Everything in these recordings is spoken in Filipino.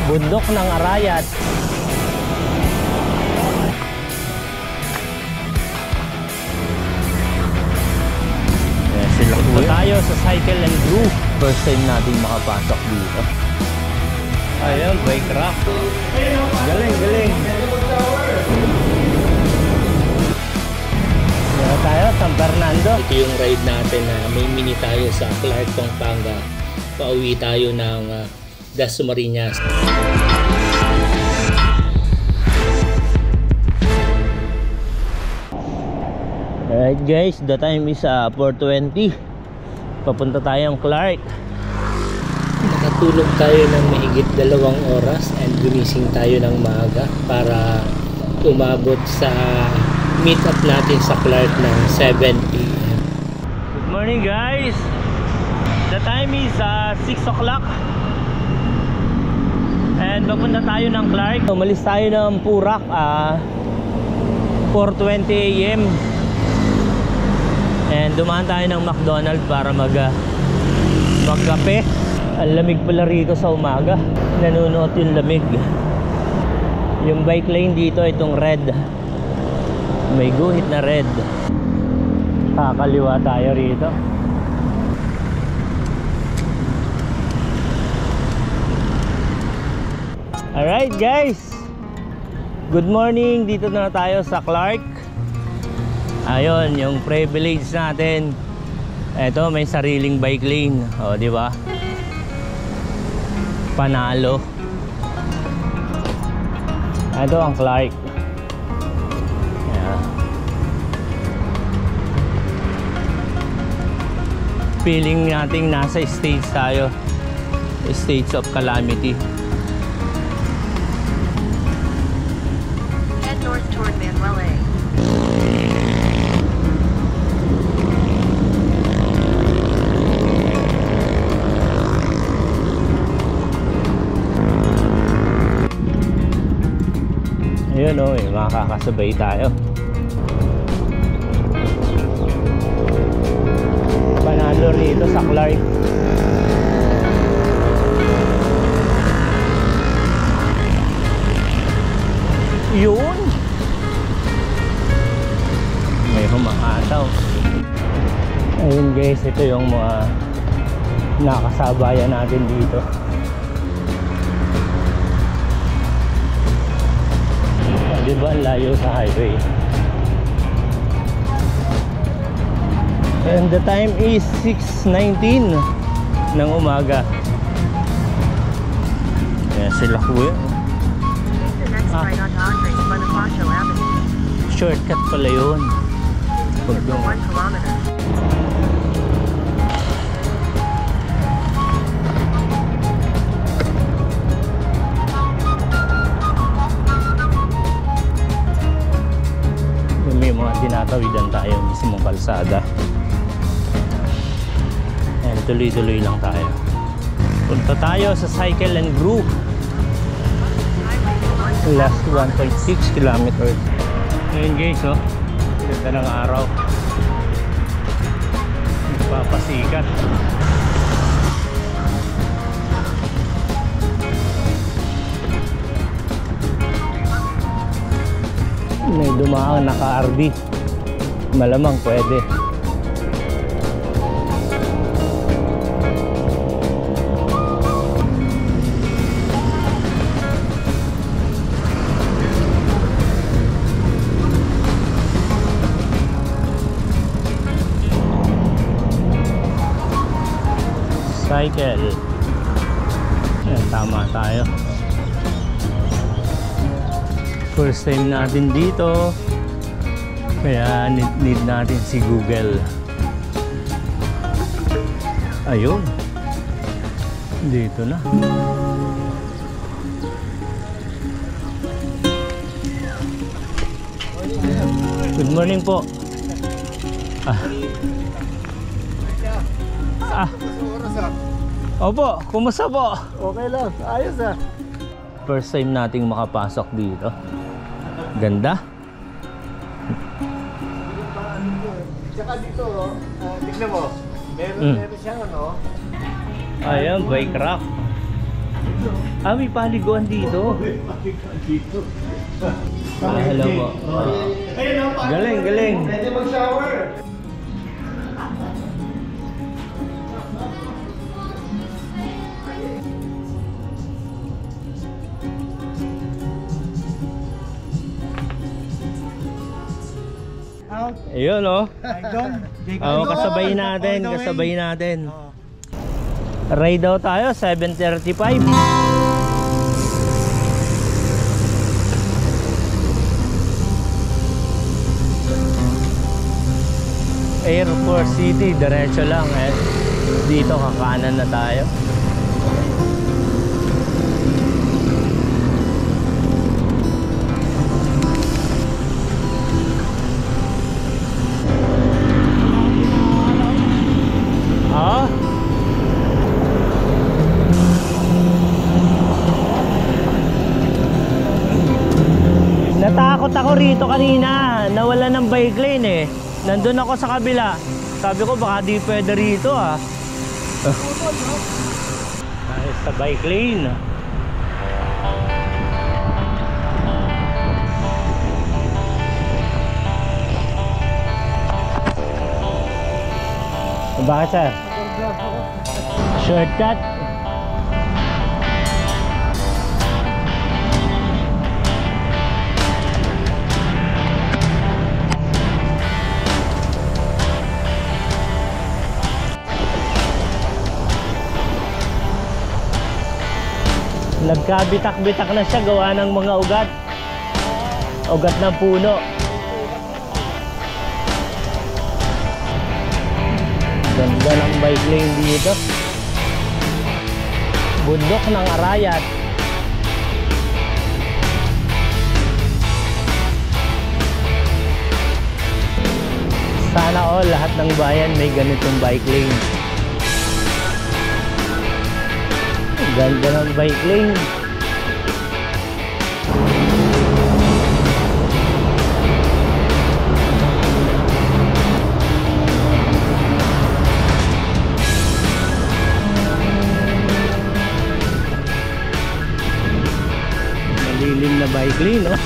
Bundok ng Arayat. Punta tayo sa Cycle and Groove. First time natin makapasok dito. Ayun, bike rack. Galing, galing. Dito tayo, San Fernando. Ito yung ride natin na may mini tayo sa Clark, Pampanga. Pauwi tayo ng Dasmariñas. Alright guys, the time is 4:20. Papunta tayong Clark. Nakatulog tayo ng mahigit 2 oras and gumising tayo ng maaga para umabot sa meet up natin sa Clark ng 7 PM. Good morning guys. The time is 6 o'clock. And papunta tayo ng Clark. Umalis tayo ng Purak 4:20 AM. And dumaan tayo ng McDonald's para magkape. Ang lamig pala rito sa umaga. Nanunuot yung lamig. Yung bike lane dito, itong red. May guhit na red. Kakaliwa tayo rito. Alright guys, good morning. Dito na tayo sa Clark. Ayun, yung privilege natin. Eto, may sariling bike lane. O, di ba? Panalo. Ito ang Clark. Ayan. Feeling nating nasa stage tayo. Stage of calamity. Head north toward Manuel. Ayun o, makakasabay tayo. Panalo rito sa Clark. Yun! May humahataw. Ayun guys, ito yung mga nakasabayan natin dito. Diba ang layo sa highway. And the time is 6:19 ng umaga. Ayan sila kuya. Shortcut pala yun. May mga tinatawidan tayo mismong kalsada. And tuloy-tuloy lang tayo. Punta tayo sa Cycle and Groove. Last 1.6 kilometers. Ngayon guys, oh, ganda ng araw. Nagpapasikat. May dumaang naka-RV. Malamang pwede. Cycle. Ayan, tama tayo. First time natin dito, kaya need natin si Google. Ayun, dito na. Good morning po. Opo, kumusta po? Okay lang, ayos ah. First time nating makapasok dito. Ganda. Tsaka dito, tignan mo. Meron siyang ano. Ayan, bike rack. Ah, may paliguan dito. Hello po. Galing, galing. Pwede mag-shower. Ayun oh. Oh, kasabay natin, All the way. kasabay natin. Ride daw tayo 7:35. Air Force City, diretso lang eh. Dito kakanan na tayo. Ah? Natakot ako rito kanina, nawala ng bike lane eh. Nandun ako sa kabila. Sabi ko baka di pwede rito ah. Ayos sa bike lane. Bakit sir? Shortcut? Nagkabitak-bitak na siya gawa ng mga ugat. Ugat ng puno. Ganda ng bike lane dito. Bundok ng Arayat. Sana all lahat ng bayan may ganitong bike lane. Ganda ng bike lane. Malilim na bike lane, no?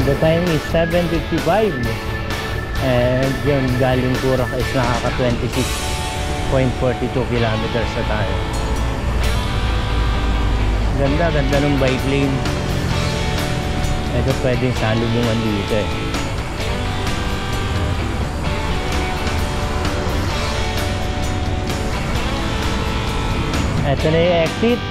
The time is 7:55 and yun, galing Kurak is nakaka 26.42 kilometers na tayo. Ganda, ganda ng bike lane. Ito pwedeng salubungan dito eh. Ito na yung exit.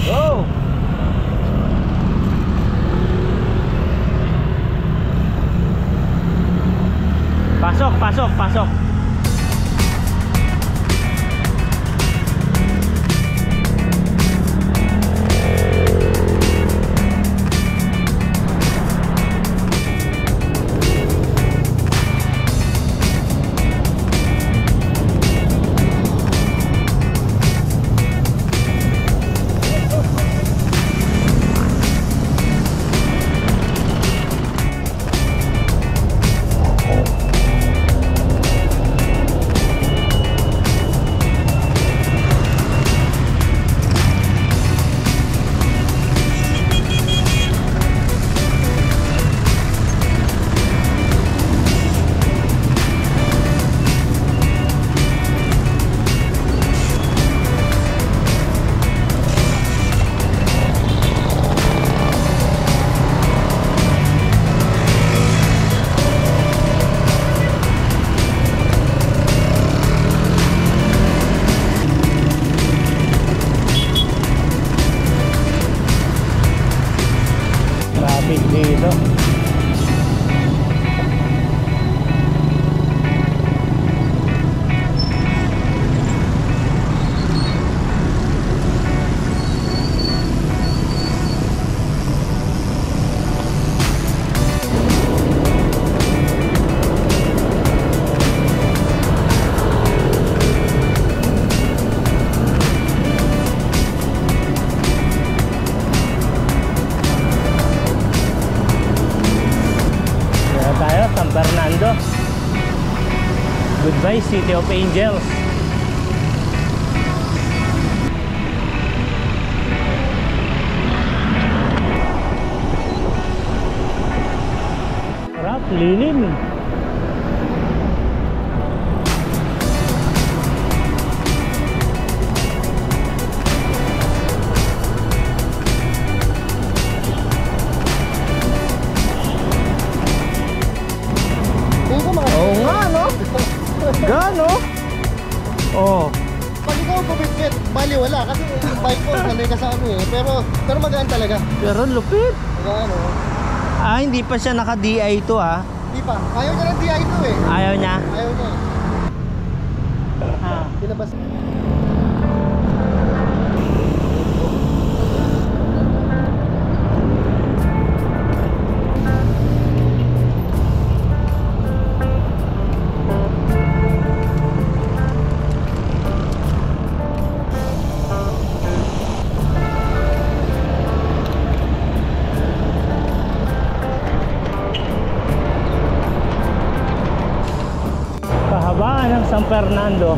Go! Pasok, pasok, pasok. City of Angels. Sarap, lilim. Oo nga, no? Gano? Oh. Pag ikaw bumibit, bali wala. Kasi yung bike ko, sanay ka sa ano eh. Pero magaan talaga. Pero lupit. Magaan o. Ah, hindi pa siya naka-DI ito ah. Di pa. Ayaw niya ng DI ito eh. Ayaw niya? Ayaw niya eh. Ah. Pinabas. Kahabaan ng San Fernando.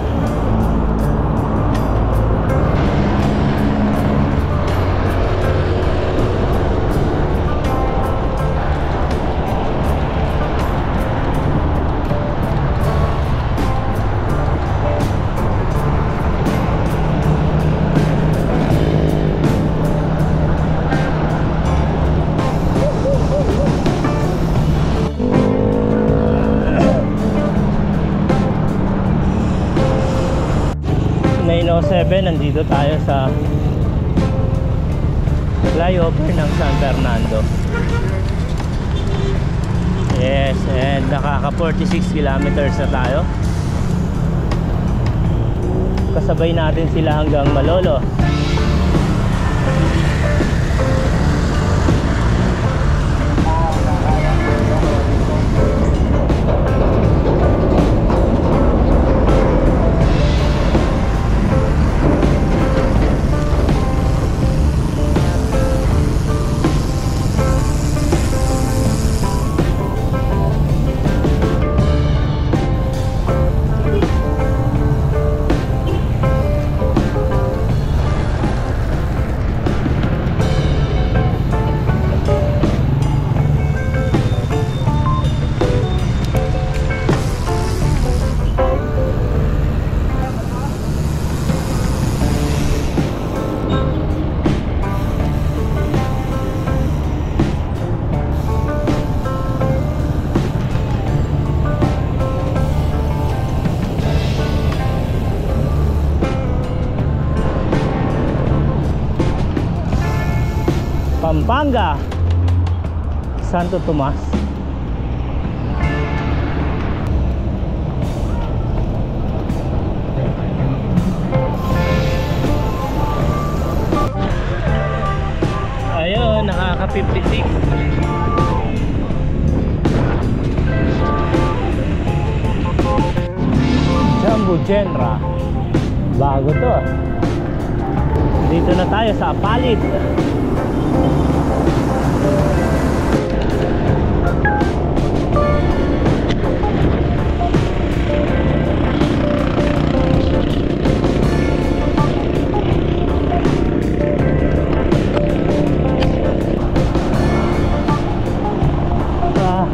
Nandito tayo sa flyover ng San Fernando. Yes, and nakaka 46 kilometers na tayo. Kasabay natin sila hanggang Malolos. Pampanga, Santo Tomas. Ayun, nakaka 56. Jumbo Genra. Bago to. Dito na tayo sa Apalit.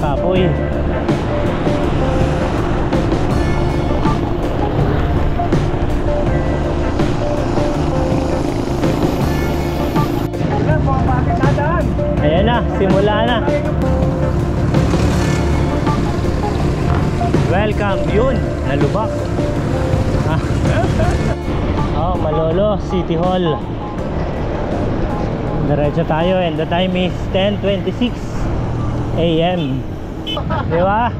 Kapoy. Ayan na, simula na. Welcome, yun, nalubak. Oh, Malolos City Hall. Diretso tayo and the time is 10:26 AM. Diba?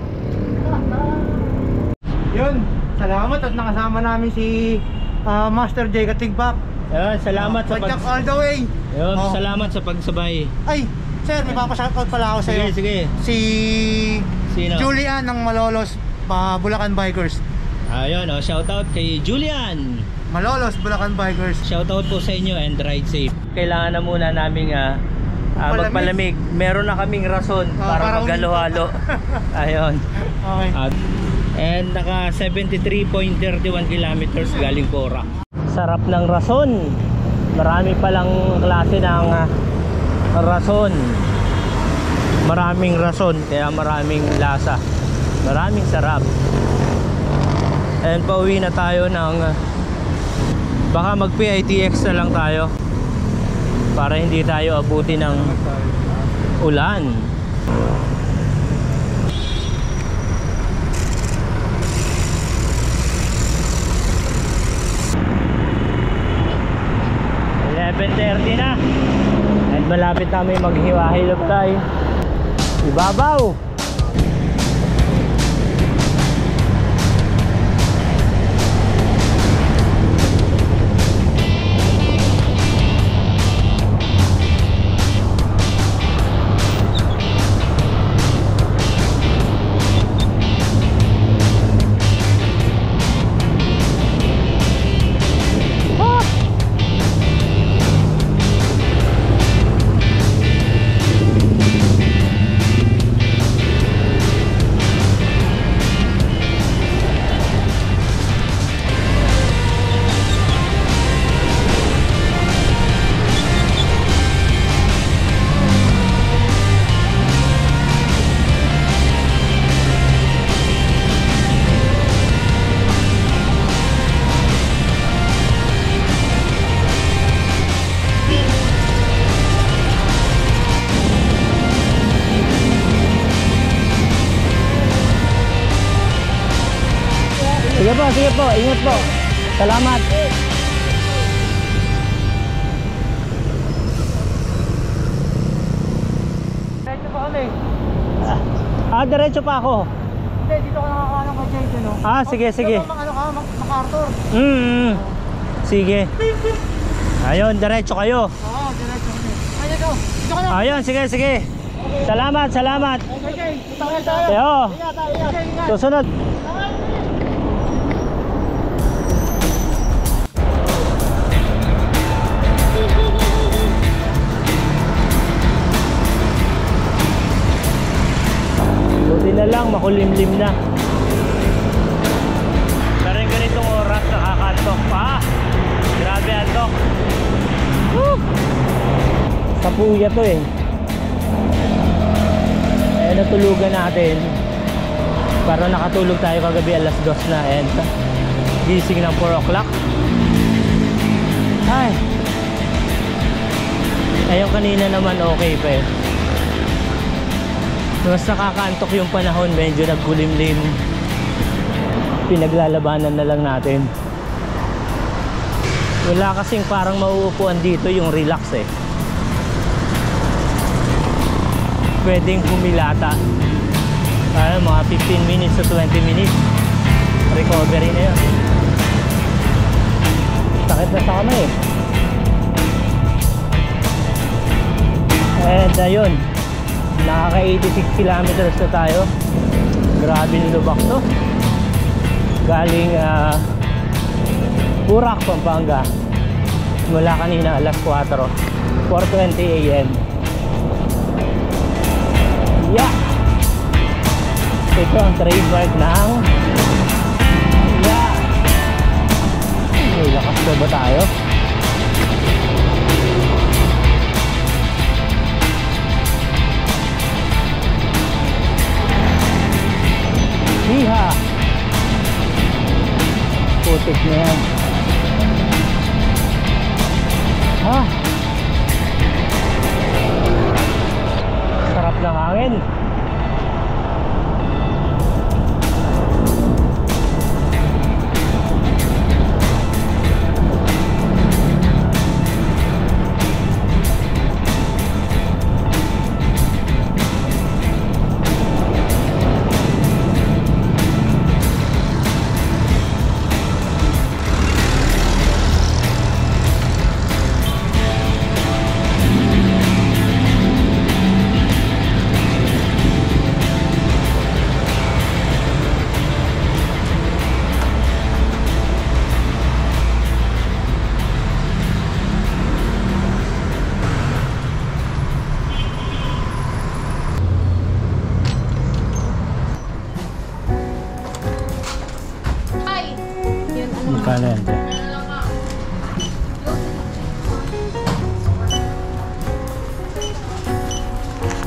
Yun. Salamat at nakasama namin si Master J Katigbak. Yun, salamat sa Padyak all the way. Yun, Oh. salamat sa pagsabay. Ay, sir, may papashoutout pala ako sa'yo. Sige, sige. Si Sino? Julian ng Malolos, Bulacan Bikers. Ayun, oh, shoutout kay Julian. Malolos, Bulacan Bikers. Shoutout po sa inyo and ride safe. Kailangan na muna naming magpalamig. Palamig. Meron na kaming rason para para maghalo-halo. Ayun. Okay. At And naka 73.31 kilometers galing Porac. Sarap ng rason. Marami palang klase ng rason. Maraming rason kaya maraming lasa. Maraming sarap. And pauwi na tayo ng baka mag PITX na lang tayo para hindi tayo abuti ng ulan. .30 na at malapit na may maghiwa-hilop tayo. Ibabaw. Sige po, ingat po. Salamat. Diretso pa kami. Diretso pa ako. Hindi, dito ka nakakalang kay Jake, no? Sige. MacArthur. Sige. Ayun, diretso kayo. Oo, diretso kami. Ayun, dito ka na. Ayun, sige. Salamat. Okay, tayo. Yo. Ingat. Susunod. Buti na lang, makulimlim na. Pero yung ganitong oras, nakaka-antok pa. Grabe antok. Woo! Sa puya to eh. Natulugan natin. Para nakatulog tayo kagabi alas 2 na. And gising ng 4 o'clock. Ay. Ayun kanina naman okay pa eh. Mas nakakaantok yung panahon, medyo nagkulimlim. Pinaglalabanan na lang natin. Wala kasing parang mauupuan dito yung relax eh. Pwedeng humilata. Mga 15 minutes to 20 minutes. Recovery na yun. Sakit na sa kamay eh. And ayun, nakaka 86 kilometers na tayo. Grabe yung lubak to. Galing Porac, Pampanga. Mula kanina alas 4:20 AM. Yeah. Ito ang trademark ng yeah. May lakas na ba tayo? Hiha! Putik na yan. Ha? Sarap ng hangin.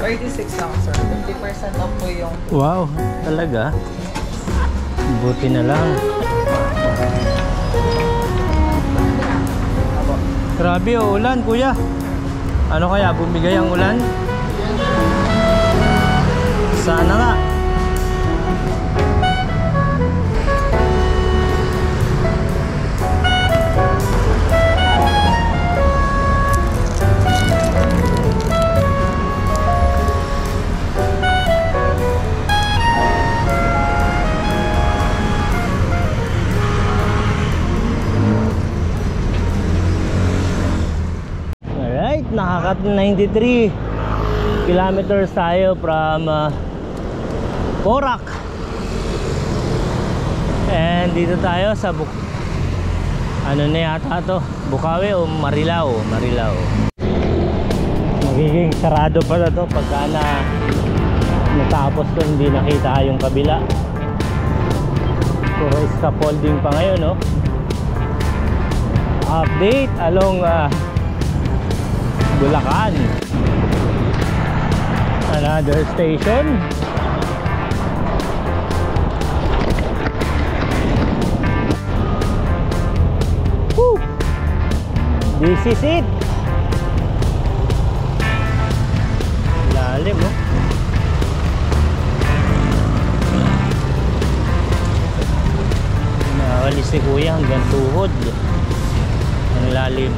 36 lang, sir. 50% off po yung... Wow, talaga? Buti na lang. Grabe oh, ulan kuya. Ano kaya, bumigay ang ulan? Sana nga. Nakakat 93 kilometers tayo from Porac, and dito tayo sa ano na yata to, Bukawi o Marilao. Magiging sarado pala to pagka natapos to, hindi nakita yung kabila. Puro scaffolding pa ngayon, no? Update along Bulacan. Another station. Woo! This is it. Lalim, oh. Nakawalis si kuya hanggang tuhod. Ang lalim.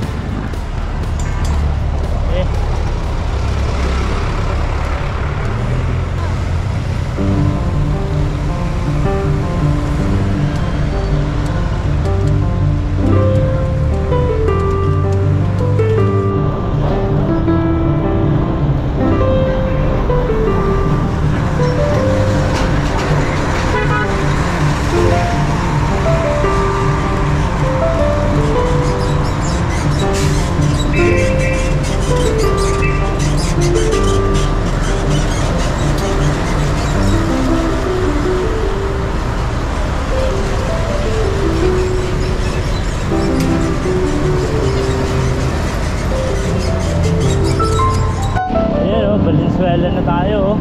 Valenzuela na tayo,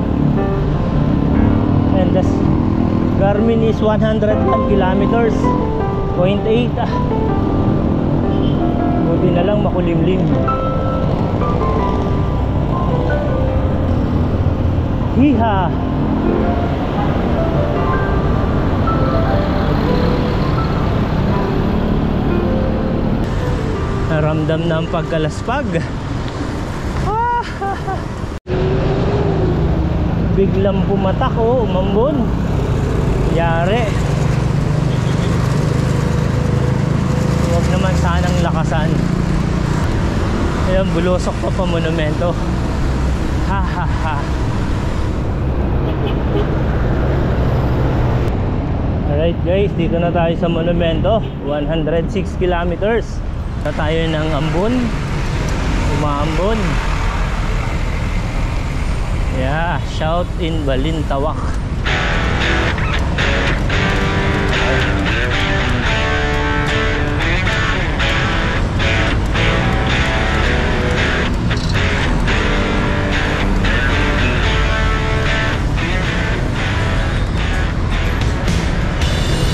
and the Garmin is 101 kilometers 0.8. Buti na lang makulimlim. Hiha. Naramdam na ang pagkalaspag. Biglang pumatak, oh, umambon. Yari. Huwag naman sanang lakasan. Ayan, bulusok pa monumento. Ha ha ha. Alright guys, dito na tayo sa monumento. 106 kilometers na tayo ng Ambon. Umaambon. Yeah, shout in Balintawak.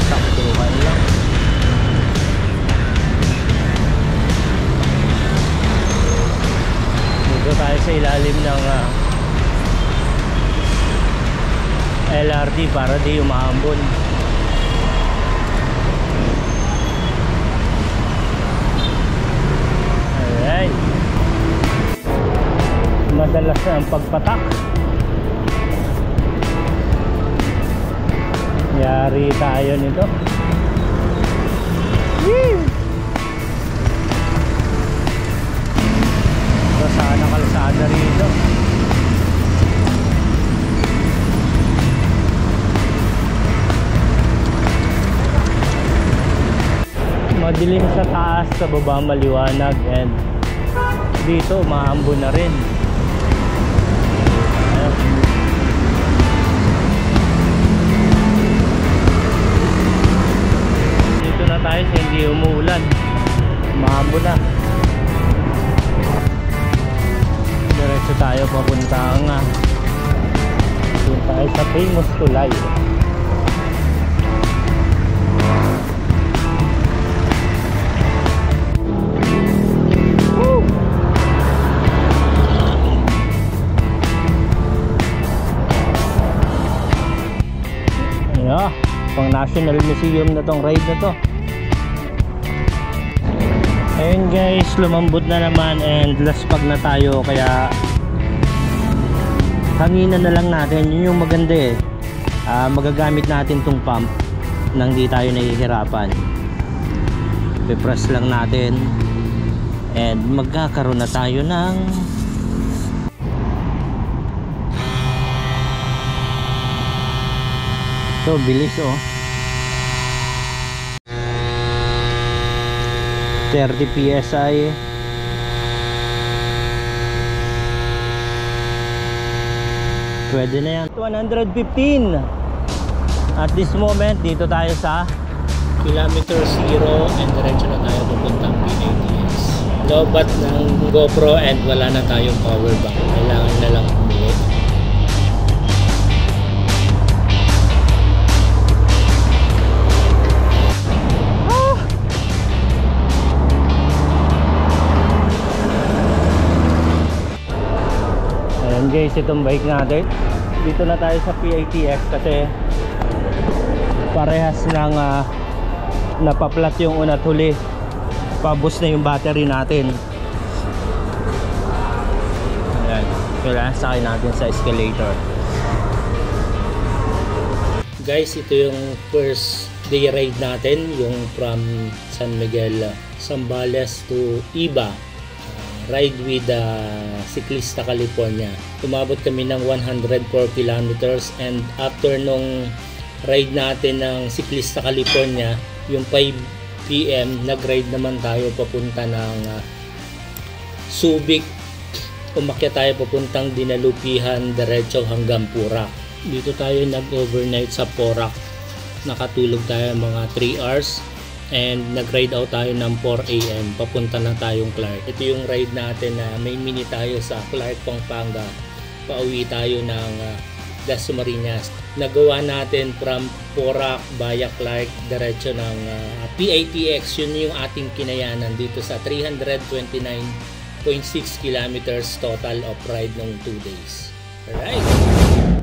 Saktuhan lang. Dito tayo sa ilalim ng LRT para di umaambon. Alright. Madalas na ang pagpatak. Yari tayo nito. Woo! Ito sana kalsada rito. Madilim sa taas, sa baba maliwanag, and dito umaambon na rin. Dito na tayo sa hindi umuulan, umaambon na. Diretso tayo papuntang doon tayo sa famous tulay. Pang National Museum na tong ride na to. Ayun guys, lumambot na naman and laspag na tayo, kaya hanginan na lang natin. Yun yung maganda eh. Magagamit natin tong pump nang di tayo nahihirapan. Pipress lang natin and magkakaroon na tayo ng so bilis oh. 30 PSI. Pwede na yan. 115 at this moment. Dito tayo sa kilometer 0 and diretso na tayo pupuntang PATX. Lobat ng GoPro and wala na tayong power bank. Kailangan na lang umuwi. guys, itong bike natin. Dito na tayo sa PATX kasi parehas ng napaplat yung una at huli. Paboost na yung battery natin. Ayan, kailangan sakay natin sa escalator. Guys, ito yung first day ride natin, yung from San Miguel, Zambales to Iba. Ride with Ciclista California. Tumabot kami ng 104 kilometers and after nung ride natin ng Ciclista California, yung 5 PM, nag-ride naman tayo papunta ng Subic. Umakyat tayo papuntang Dinalupihan, diretso hanggang Porac. Dito tayo nag-overnight sa Porac. Nakatulog tayo mga 3 hours. And nag-ride out tayo ng 4 AM. Papunta na tayong Clark. Ito yung ride natin na may mini tayo sa Clark, Pampanga. Pauwi tayo ng Dasmariñas. Nagawa natin from Porac via Clark, diretso ng PATX. Yun yung ating kinayanan dito sa 329.6 kilometers total of ride ng 2 days. Alright!